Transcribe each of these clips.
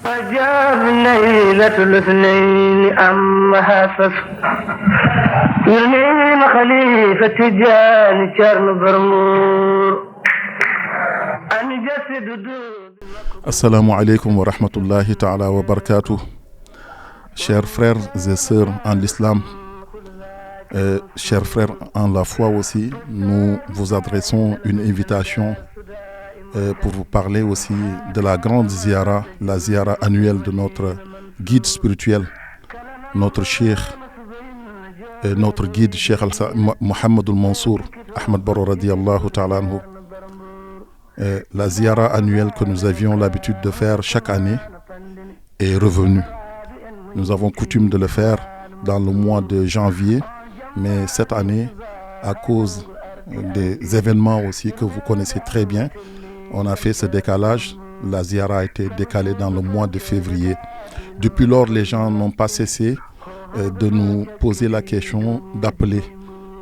وجاب ليلة الاثنين أمها فف يرمين خليفة جاني شرن برمور أن جسد دود. Assalamu alaikum wa rahmatullahi ta'ala wa barakatuh. Chers frères et sœurs en l'islam, chers frères en la foi aussi, nous vous adressons une invitation pour vous parler aussi de la grande ziyara, la ziyara annuelle de notre guide spirituel, notre cheikh, notre guide, Cheikh Mohammed al-Mansour, Ahmed Baro radiyallahu ta'ala anhu. La ziyara annuelle que nous avions l'habitude de faire chaque année est revenue. Nous avons coutume de le faire dans le mois de janvier, mais cette année, à cause des événements aussi que vous connaissez très bien, on a fait ce décalage. La ziyara a été décalée dans le mois de février. Depuis lors, les gens n'ont pas cessé de nous poser la question, d'appeler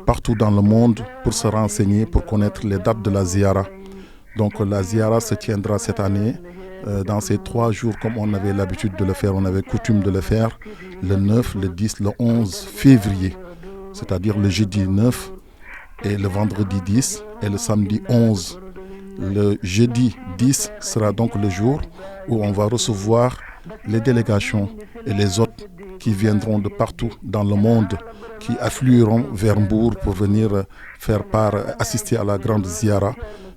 partout dans le monde pour se renseigner, pour connaître les dates de la ziyara. Donc la ziyara se tiendra cette année dans ces 3 jours comme on avait l'habitude de le faire, on avait coutume de le faire, le 9, le 10, le 11 février, c'est-à-dire le jeudi 9 et le vendredi 10 et le samedi 11. Le jeudi 10 sera donc le jour où on va recevoir les délégations et les hôtes qui viendront de partout dans le monde, qui afflueront vers Mbour pour venir faire part, assister à la grande ziyara.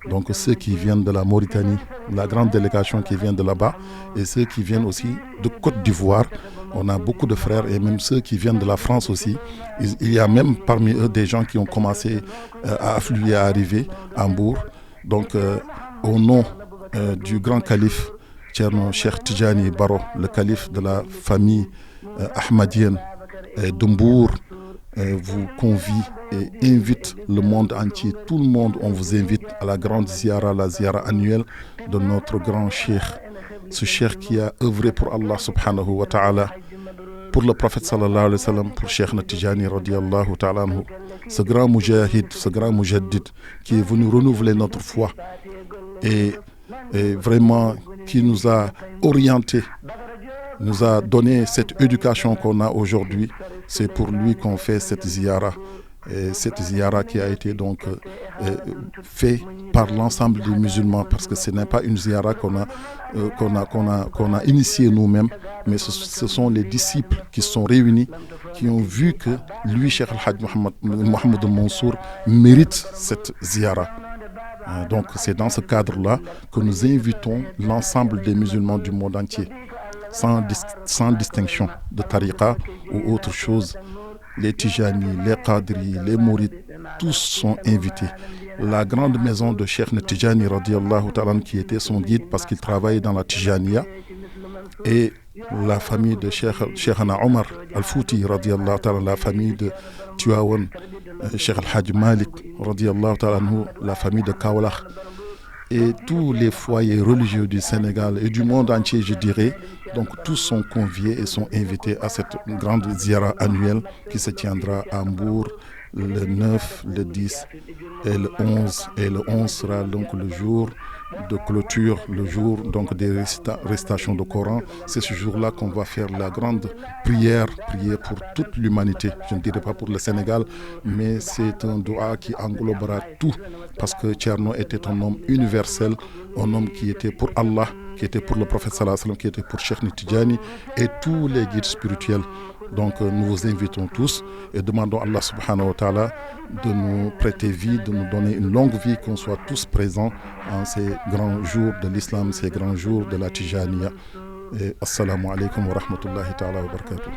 Donc ceux qui viennent de la Mauritanie, la grande délégation qui vient de là-bas, et ceux qui viennent aussi de Côte d'Ivoire. On a beaucoup de frères et même ceux qui viennent de la France aussi. Il y a même parmi eux des gens qui ont commencé à affluer, à arriver à Mbour. Donc au nom du grand calife Thierno Cheikh Tidjani Baro, le calife de la famille ahmadienne de Mbour, vous convie et invite le monde entier, tout le monde, on vous invite à la grande ziyara, la ziyara annuelle de notre grand cheikh, ce cheikh qui a œuvré pour Allah subhanahu wa ta'ala, pour le prophète sallallahu alayhi wa sallam, pour Cheikh Natijani radiyallahu ta'ala anhu, ce grand mujahid, ce grand mujaddid qui est venu renouveler notre foi et vraiment qui nous a orientés, nous a donné cette éducation qu'on a aujourd'hui. C'est pour lui qu'on fait cette ziyara. Et cette ziyara qui a été donc fait par l'ensemble des musulmans, parce que ce n'est pas une ziyara qu'on a initiée nous-mêmes, mais ce sont les disciples qui se sont réunis, qui ont vu que lui, Cheikh Al-Hajj Mohammed al-Mansour, mérite cette ziyara. Donc c'est dans ce cadre-là que nous invitons l'ensemble des musulmans du monde entier, sans distinction de tariqa ou autre chose. Les Tijani, les Qadri, les Mourides, tous sont invités. La grande maison de Cheikh Natijani radiyallahu ta'ala qui était son guide parce qu'il travaillait dans la Tijaniya, et la famille de Cheikhana Omar Al-Fouti radiyallahu ta'ala, la famille de Tiwawan, Cheikh Al-Hajj Malik radiyallahu ta'ala, la famille de Kaolack, et tous les foyers religieux du Sénégal et du monde entier, je dirais. Donc tous sont conviés et sont invités à cette grande ziyara annuelle qui se tiendra à Mbour le 9, le 10 et le 11. Et le 11 sera donc le jour de clôture, le jour donc des récitations de Coran. C'est ce jour-là qu'on va faire la grande prière, prier pour toute l'humanité. Je ne dirais pas pour le Sénégal, mais c'est un doua qui englobera tout, parce que Thierno était un homme universel, un homme qui était pour Allah, qui était pour le prophète sallallahu alayhi wa sallam, qui était pour Cheikh Natijani et tous les guides spirituels. Donc nous vous invitons tous et demandons à Allah subhanahu wa ta'ala de nous prêter vie, de nous donner une longue vie, qu'on soit tous présents en ces grands jours de l'islam, ces grands jours de la Tijaniya. Et assalamu alaikum wa rahmatullahi ta'ala wa barakatuh.